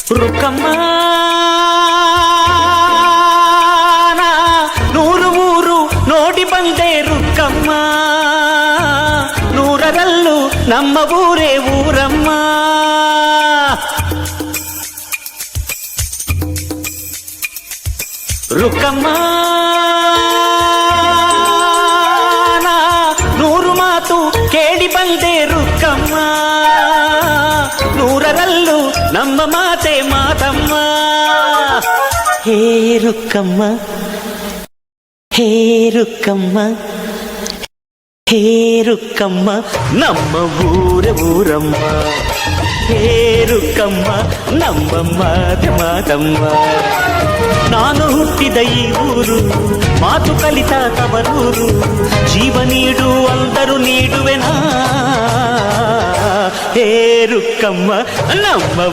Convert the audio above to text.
ರುಕ್ಕಮ್ಮ ನೂರು ಊರು ನೋಡಿ ಬಂದೆ ರುಕ್ಕಮ್ಮ, ನೂರರಲ್ಲೂ ನಮ್ಮ ಊರೇ ಊರಮ್ಮ. ರುಕ್ಕಮ್ಮ ನೂರು ಮಾತು ಕೇಳಿ ಬಂದೆ ರುಕ್ಕಮ್ಮ, ನೂರರಲ್ಲೂ ನಮ್ಮ ಮಾತೆ ಮಾತಮ್ಮ. ಹೇ ರುಕ್ಕಮ್ಮ, ಹೇ ರುಕ್ಕಮ್ಮ, ಹೇ ರುಕ್ಕಮ್ಮ, ನಮ್ಮ ಊರ ಊರಮ್ಮ. ಹೇ ರುಕ್ಕಮ್ಮ, ನಮ್ಮ ಮಾತೆ ಮಾತಮ್ಮ. ನಾನು ಹುಟ್ಟಿದ ಈ ಊರು, ಮಾತು ಕಲಿತ ತವರೂರು, ಜೀವ ನೀಡು ಅಂದರು ನೀಡುವೆನಾ. ಹೇ ರುಕ್ಕಮ್ಮ, ನಮ್ಮ